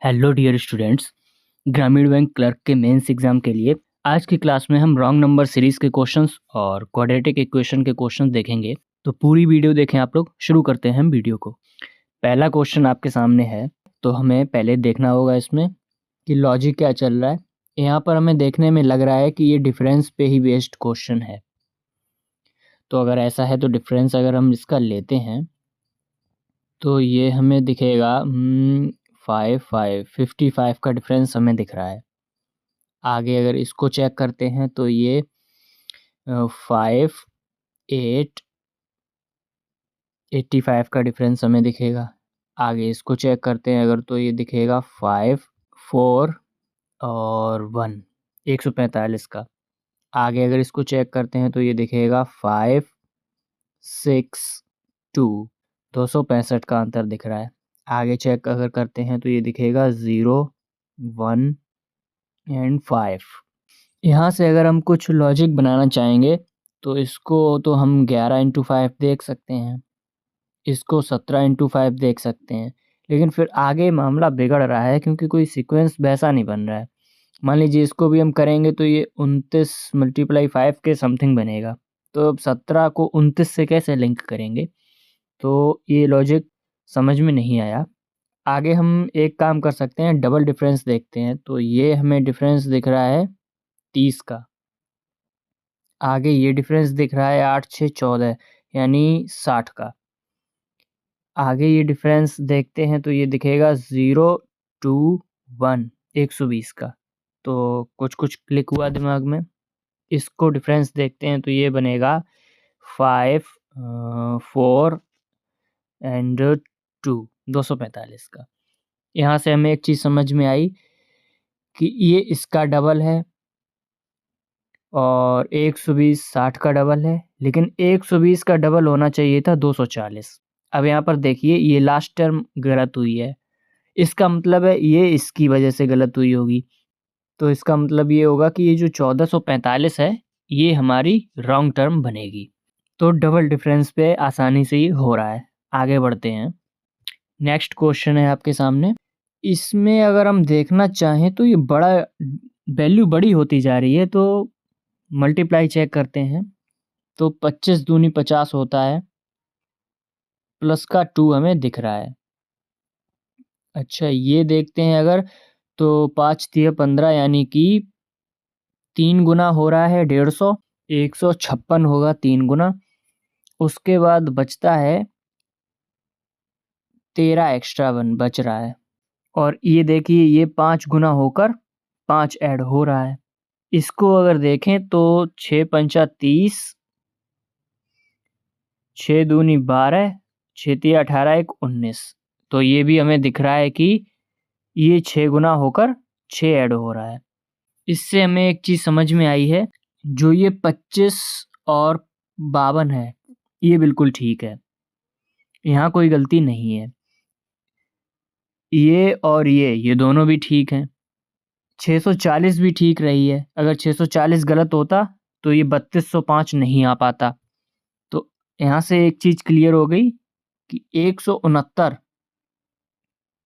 Hello dear students. ग्रामीण bank clerk के mains exam के लिए आज की क्लास में हम रॉन्ग नंबर सीरीज के क्वेश्चंस और क्वाड्रेटिक इक्वेशन के क्वेश्चंस देखेंगे। तो पूरी वीडियो देखें आप लोग। शुरू करते हैं हम वीडियो को। पहला क्वेश्चन आपके सामने है, तो हमें पहले देखना होगा इसमें कि लॉजिक क्या चल रहा है। यहाँ पर हमें देखने में लग रहा है कि ये डिफरेंस पे ही बेस्ड क्वेश्चन है। तो अगर ऐसा है तो डिफरेंस अगर हम इसका लेते हैं तो ये हमें दिखेगा 55 का डिफरेंस हमें दिख रहा है। आगे अगर इसको चेक करते हैं तो ये 85 का डिफरेंस हमें दिखेगा। आगे इसको चेक करते हैं अगर तो ये दिखेगा 5 4 और 1 145 का। आगे अगर इसको चेक करते हैं तो ये दिखेगा 5 6 2 265 का अंतर दिख रहा है। आगे चेक अगर करते हैं तो ये दिखेगा 0 1 एंड 5। यहाँ से अगर हम कुछ लॉजिक बनाना चाहेंगे तो इसको तो हम 11 इंटू 5 देख सकते हैं, इसको 17 इंटू 5 देख सकते हैं, लेकिन फिर आगे मामला बिगड़ रहा है क्योंकि कोई सीक्वेंस वैसा नहीं बन रहा है। मान लीजिए इसको भी हम करेंगे तो ये 29 मल्टीप्लाई 5 के समथिंग बनेगा। तो अब 17 को 29 से कैसे लिंक करेंगे, तो ये लॉजिक समझ में नहीं आया। आगे हम एक काम कर सकते हैं, डबल डिफरेंस देखते हैं। तो ये हमें डिफरेंस दिख रहा है 30 का। आगे ये डिफरेंस दिख रहा है 8 6 14 यानी 60 का। आगे ये डिफरेंस देखते हैं तो ये दिखेगा 0 2 1 120 का। तो कुछ कुछ क्लिक हुआ दिमाग में। इसको डिफरेंस देखते हैं तो ये बनेगा 5 4 एंड 2 245 का। यहाँ से हमें एक चीज़ समझ में आई कि ये इसका डबल है और 120 60 का डबल है, लेकिन 120 का डबल होना चाहिए था 240। अब यहाँ पर देखिए ये लास्ट टर्म गलत हुई है, इसका मतलब है ये इसकी वजह से गलत हुई होगी। तो इसका मतलब ये होगा कि ये जो 1445 है ये हमारी रॉन्ग टर्म बनेगी। तो डबल डिफरेंस पे आसानी से ही हो रहा है। आगे बढ़ते हैं। नेक्स्ट क्वेश्चन है आपके सामने। इसमें अगर हम देखना चाहें तो ये बड़ा वैल्यू बड़ी होती जा रही है, तो मल्टीप्लाई चेक करते हैं। तो 25 दूनी 50 होता है, प्लस का 2 हमें दिख रहा है। अच्छा ये देखते हैं अगर, तो 5 तिया 15 यानी कि 3 गुना हो रहा है 150, 156 होगा 3 गुना। उसके बाद बचता है 13 एक्स्ट्रा 1 बच रहा है। और ये देखिए ये 5 गुना होकर 5 ऐड हो रहा है। इसको अगर देखें तो 6 पंचा 30, 6 दूनी 12, 6 तिया 18 1 19। तो ये भी हमें दिख रहा है कि ये 6 गुना होकर 6 ऐड हो रहा है। इससे हमें एक चीज़ समझ में आई है, जो ये 25 और 52 है ये बिल्कुल ठीक है, यहाँ कोई गलती नहीं है। ये और ये दोनों भी ठीक हैं। 640 भी ठीक रही है। अगर 640 गलत होता तो ये 3205 नहीं आ पाता। तो यहाँ से एक चीज़ क्लियर हो गई कि 169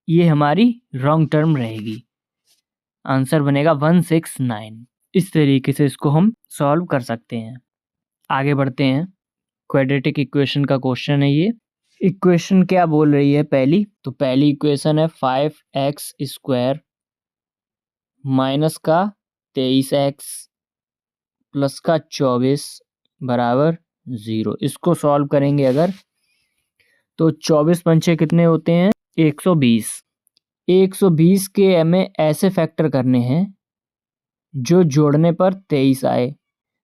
ये हमारी रॉन्ग टर्म रहेगी। आंसर बनेगा 169। इस तरीके से इसको हम सॉल्व कर सकते हैं। आगे बढ़ते हैं। क्वाड्रेटिक इक्वेशन का क्वेश्चन है ये। इक्वेशन क्या बोल रही है पहली, तो पहली इक्वेशन है 5x स्क्वायर माइनस का 23x प्लस का 24 बराबर 0। इसको सॉल्व करेंगे अगर, तो 24 पंचे कितने होते हैं 120। 120 के हमें ऐसे फैक्टर करने हैं जो जोड़ने पर 23 आए।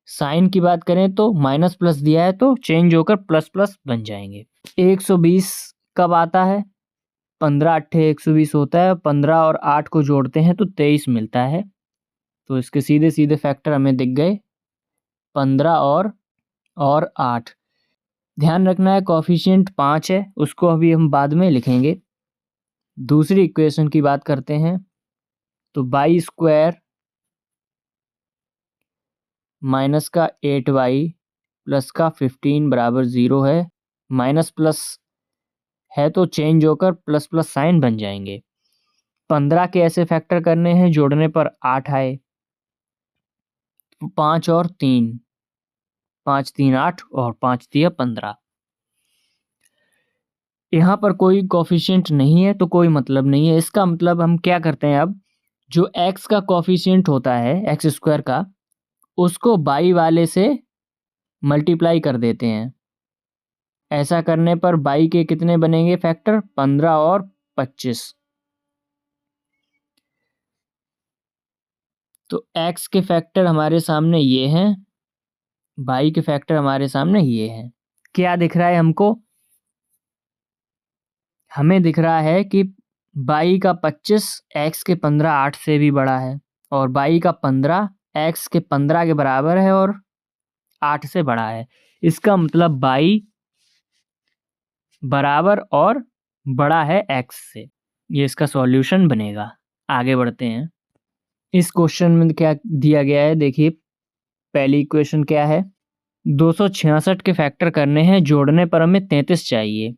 साइन की बात करें तो माइनस प्लस दिया है तो चेंज होकर प्लस प्लस बन जाएंगे। 120 कब आता है, 15 अट्ठे 120 होता है। 15 और 8 को जोड़ते हैं तो 23 मिलता है। तो इसके सीधे सीधे फैक्टर हमें दिख गए 15 और 8। ध्यान रखना है कोफिशिएंट 5 है, उसको अभी हम बाद में लिखेंगे। दूसरी इक्वेशन की बात करते हैं तो बाई स्क्वायर माइनस का 8y प्लस का 15 बराबर 0 है। माइनस प्लस है तो चेंज होकर प्लस प्लस साइन बन जाएंगे। 15 के ऐसे फैक्टर करने हैं जोड़ने पर 8 आए, 5 और 3, 5 3 8 और 5 3 15। यहाँ पर कोई कोफिशिएंट नहीं है तो कोई मतलब नहीं है। इसका मतलब हम क्या करते हैं, अब जो x का कोफिशिएंट होता है एक्स स्क्वायर का, उसको बाई वाले से मल्टीप्लाई कर देते हैं। ऐसा करने पर बाई के कितने बनेंगे फैक्टर, 15 और 25। तो x के फैक्टर हमारे सामने ये हैं, बाई के फैक्टर हमारे सामने ये हैं। क्या दिख रहा है हमको, हमें दिख रहा है कि बाई का 25 x के 15 8 से भी बड़ा है, और बाई का 15 x के 15 के बराबर है और 8 से बड़ा है। इसका मतलब बाई बराबर और बड़ा है x से। ये इसका सॉल्यूशन बनेगा। आगे बढ़ते हैं। इस क्वेश्चन में क्या दिया गया है, देखिए पहली इक्वेशन क्या है, 266 के फैक्टर करने हैं, जोड़ने पर हमें 33 चाहिए।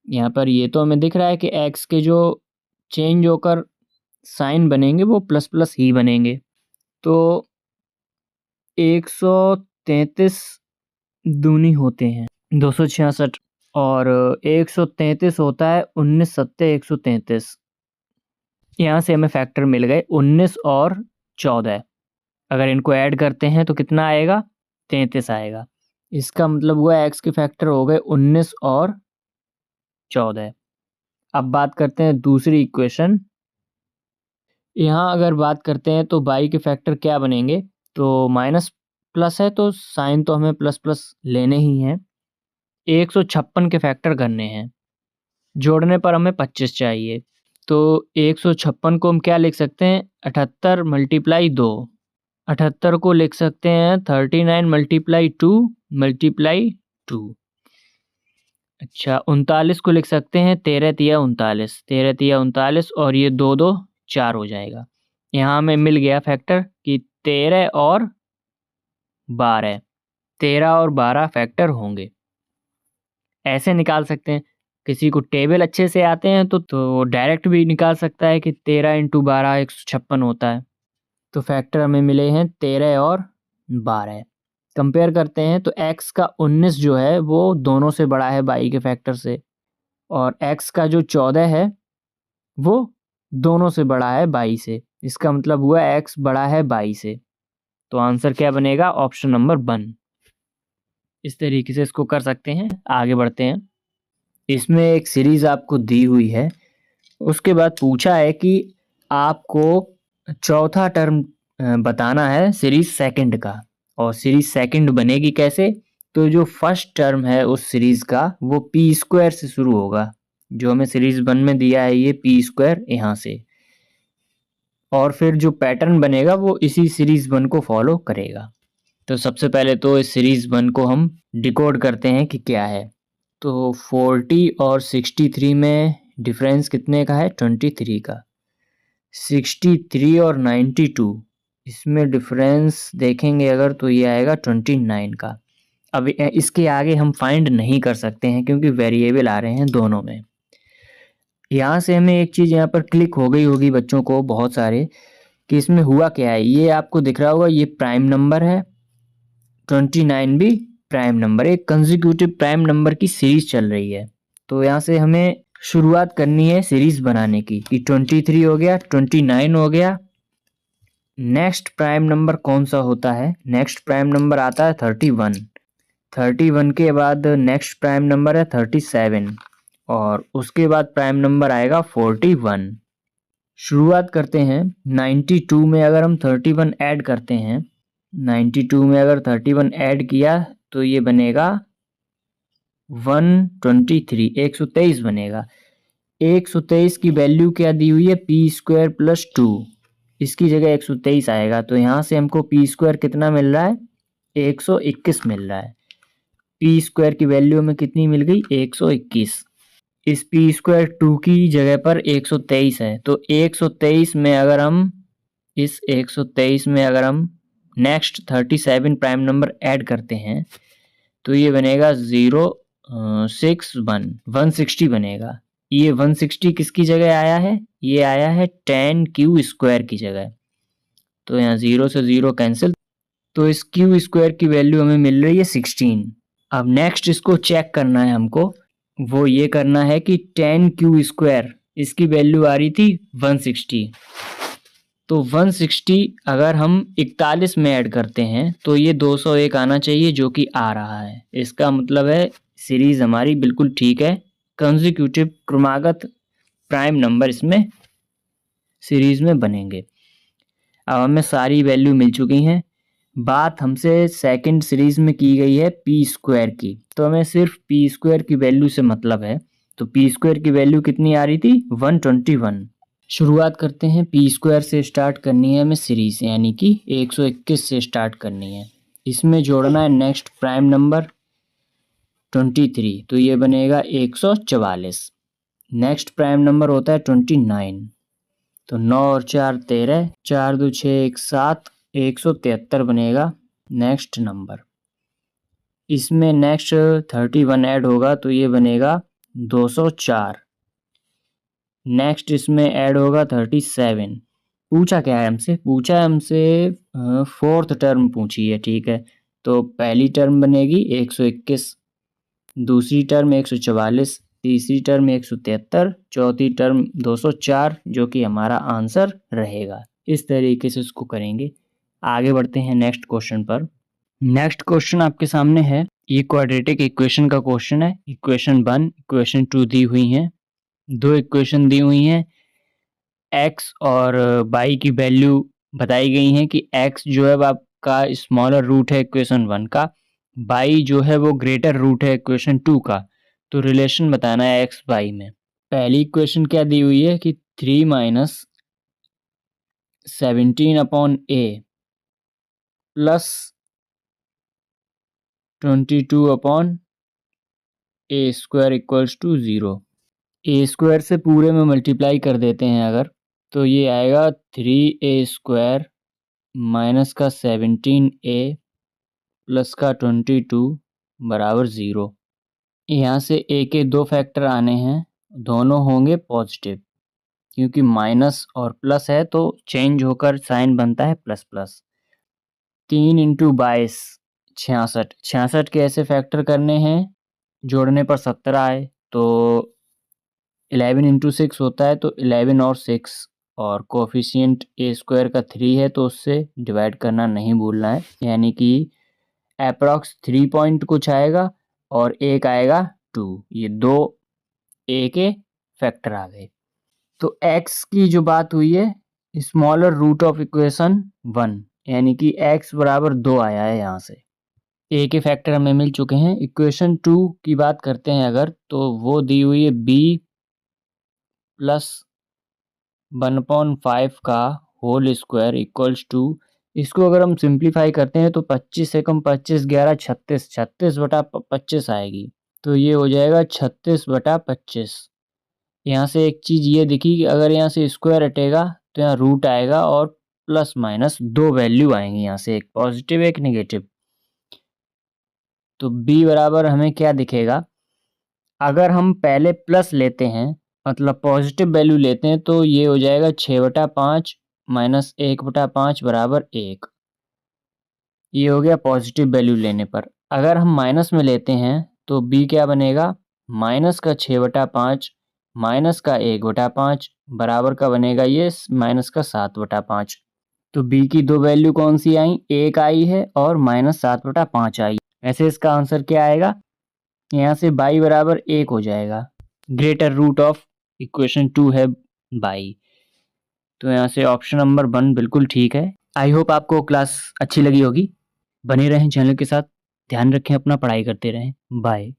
यहाँ पर ये तो हमें दिख रहा है कि x के जो चेंज होकर साइन बनेंगे वो प्लस प्लस ही बनेंगे। तो 133 दूनी होते हैं 266, और 133 होता है 19 सत्ते 133। यहाँ से हमें फैक्टर मिल गए 19 और 14। अगर इनको ऐड करते हैं तो कितना आएगा, 33 आएगा। इसका मतलब हुआ x के फैक्टर हो गए 19 और 14। अब बात करते हैं दूसरी इक्वेशन। यहाँ अगर बात करते हैं तो बाई के फैक्टर क्या बनेंगे, तो माइनस प्लस है तो साइन तो हमें प्लस प्लस लेने ही हैं। 156 के फैक्टर करने हैं, जोड़ने पर हमें 25 चाहिए। तो 156 को हम क्या लिख सकते हैं, 78 मल्टीप्लाई 2। 78 को लिख सकते हैं 39 मल्टीप्लाई 2 मल्टीप्लाई 2। अच्छा, 39 को लिख सकते हैं 13 तिया 39, 13 तिया 39, और ये 2 2 4 हो जाएगा। यहाँ हमें मिल गया फैक्टर कि 13 और 12, 13 और 12 फैक्टर होंगे। ऐसे निकाल सकते हैं। किसी को टेबल अच्छे से आते हैं तो डायरेक्ट भी निकाल सकता है कि 13 इंटू 12 156 होता है। तो फैक्टर हमें मिले हैं 13 और 12। कंपेयर करते हैं तो x का 19 जो है वो दोनों से बड़ा है बाई के फैक्टर से, और x का जो 14 है वो दोनों से बड़ा है बाई से। इसका मतलब हुआ x बड़ा है बाई से। तो आंसर क्या बनेगा, ऑप्शन नंबर 1। इस तरीके से इसको कर सकते हैं। आगे बढ़ते हैं। इसमें एक सीरीज आपको दी हुई है, उसके बाद पूछा है कि आपको चौथा टर्म बताना है सीरीज सेकंड का। और सीरीज सेकंड बनेगी कैसे, तो जो फर्स्ट टर्म है उस सीरीज का वो पी स्क्वायर से शुरू होगा। जो हमें सीरीज 1 में दिया है ये पी स्क्वायर यहाँ से, और फिर जो पैटर्न बनेगा वो इसी सीरीज 1 को फॉलो करेगा। तो सबसे पहले तो इस सीरीज 1 को हम डिकोड करते हैं कि क्या है। तो 40 और 63 में डिफरेंस कितने का है, 23 का। 63 और 92, इसमें डिफरेंस देखेंगे अगर तो ये आएगा 29 का। अब इसके आगे हम फाइंड नहीं कर सकते हैं क्योंकि वेरिएबल आ रहे हैं दोनों में। यहाँ से हमें एक चीज़ यहाँ पर क्लिक हो गई होगी बच्चों को बहुत सारे, कि इसमें हुआ क्या है। ये आपको दिख रहा होगा, ये प्राइम नंबर है, 29 भी प्राइम नंबर, एक कंसेक्यूटिव प्राइम नंबर की सीरीज चल रही है। तो यहाँ से हमें शुरुआत करनी है सीरीज बनाने की, कि 23 हो गया, 29 हो गया। नेक्स्ट प्राइम नंबर कौन सा होता है, नेक्स्ट प्राइम नंबर आता है 31। 31 के बाद नेक्स्ट प्राइम नंबर है 37, और उसके बाद प्राइम नंबर आएगा 41। शुरुआत करते हैं 92 में। अगर हम 31 ऐड करते हैं, 92 में अगर 31 ऐड किया तो ये बनेगा 123, 123 बनेगा। 123 की वैल्यू क्या दी हुई है, पी स्क्वायर प्लस 2, इसकी जगह 123 आएगा। तो यहाँ से हमको पी स्क्वायर कितना मिल रहा है, 121 मिल रहा है। पी स्क्वायर की वैल्यू में कितनी मिल गई, 121। इस पी स्क्वायर 2 की जगह पर 123 है। तो 123 में अगर हम इस 123 में अगर हम नेक्स्ट 37 प्राइम नंबर ऐड करते हैं तो ये बनेगा 061, 160 बनेगा। ये 160 किसकी जगह आया है, ये आया है 10 क्यू स्क्वायर की जगह। तो यहाँ 0 से 0 कैंसिल, तो इस क्यू स्क्वायर की वैल्यू हमें मिल रही है 16। अब नेक्स्ट इसको चेक करना है हमको, वो ये करना है कि 10 क्यू स्क्वायर इसकी वैल्यू आ रही थी 160, तो 160 अगर हम 41 में ऐड करते हैं तो ये 201 आना चाहिए, जो कि आ रहा है। इसका मतलब है सीरीज हमारी बिल्कुल ठीक है, कंसेक्यूटिव क्रमागत प्राइम नंबर इसमें सीरीज में बनेंगे। अब हमें सारी वैल्यू मिल चुकी हैं। बात हमसे सेकंड सीरीज में की गई है पी स्क्वायर की, तो हमें सिर्फ पी स्क्वायर की वैल्यू से मतलब है। तो पी स्क्वायर की वैल्यू कितनी आ रही थी, 121। शुरुआत करते हैं, पी स्क्वायर से स्टार्ट करनी है हमें सीरीज, यानी कि 121 से स्टार्ट करनी है। इसमें जोड़ना है नेक्स्ट प्राइम नंबर 23, तो ये बनेगा 144। नेक्स्ट प्राइम नंबर होता है 29, तो 9 और 4 13, 4 2 6 1 7, 173 बनेगा नेक्स्ट नंबर। इसमें नेक्स्ट 31 ऐड होगा तो ये बनेगा 204। नेक्स्ट इसमें ऐड होगा 37। पूछा क्या है हमसे, पूछा है हमसे फोर्थ टर्म पूछी है, ठीक है। तो पहली टर्म बनेगी 121, दूसरी टर्म 144, तीसरी टर्म 173, चौथी टर्म 204, जो कि हमारा आंसर रहेगा। इस तरीके से इसको करेंगे। आगे बढ़ते हैं नेक्स्ट क्वेश्चन पर। नेक्स्ट क्वेश्चन आपके सामने है, ये क्वाड्रेटिक इक्वेशन का क्वेश्चन है। इक्वेशन 1, इक्वेशन 2 दी हुई हैं, दो इक्वेशन दी हुई हैं। x और y की वैल्यू बताई गई हैं कि x जो है वो आपका स्मॉलर रूट है इक्वेशन 1 का, y जो है वो ग्रेटर रूट है इक्वेशन 2 का। तो रिलेशन बताना है x y में। पहली इक्वेशन क्या दी हुई है कि 3 minus 17 upon a plus 22 upon a square equals to 0। a square से पूरे में मल्टीप्लाई कर देते हैं अगर, तो ये आएगा 3a स्क्वायर माइनस का 17a प्लस का 22 बराबर 0। यहाँ से a के दो फैक्टर आने हैं, दोनों होंगे पॉजिटिव, क्योंकि माइनस और प्लस है तो चेंज होकर साइन बनता है प्लस प्लस। 3 इंटू 22 66, 66 के ऐसे फैक्टर करने हैं, जोड़ने पर 17 आए, तो 11 इंटू 6 होता है, तो 11 और 6, और कोफिशिएंट a स्क्वायर का 3 है तो उससे डिवाइड करना नहीं भूलना है, यानी कि अप्रॉक्स 3 पॉइंट कुछ आएगा और एक आएगा 2, ये दो a के फैक्टर आ गए। तो x की जो बात हुई है, स्मॉलर रूट ऑफ इक्वेशन 1, यानी कि x बराबर 2 आया है। यहाँ से a के फैक्टर हमें मिल चुके हैं। इक्वेशन 2 की बात करते हैं अगर, तो वो दी हुई है b प्लस 1/5 का होल स्क्वायर इक्वल्स टू, इसको अगर हम सिंप्लीफाई करते हैं तो 25 से कम 25 11 36, 36 बटा 25 आएगी, तो ये हो जाएगा 36 बटा 25। यहाँ से एक चीज़ ये दिखी कि अगर यहाँ से स्क्वायर हटेगा तो यहाँ रूट आएगा और प्लस माइनस दो वैल्यू आएंगी, यहाँ से एक पॉजिटिव एक नेगेटिव। तो b बराबर हमें क्या दिखेगा, अगर हम पहले प्लस लेते हैं मतलब पॉजिटिव वैल्यू लेते हैं, तो ये हो जाएगा 6/5 माइनस 1/5 बराबर 1। ये हो गया पॉजिटिव वैल्यू लेने पर। अगर हम माइनस में लेते हैं तो b क्या बनेगा, माइनस का 6/5 माइनस का 1/5 बराबर का बनेगा ये माइनस का 7/5। तो b की दो वैल्यू कौन सी आई, एक आई है और माइनस 7/5 आई। ऐसे इसका आंसर क्या आएगा, यहाँ से y बराबर 1 हो जाएगा। ग्रेटर रूट ऑफ इक्वेशन 2 है y, तो यहाँ से ऑप्शन नंबर 1 बिल्कुल ठीक है। आई होप आपको क्लास अच्छी लगी होगी। बने रहें चैनल के साथ, ध्यान रखें अपना, पढ़ाई करते रहें। बाय।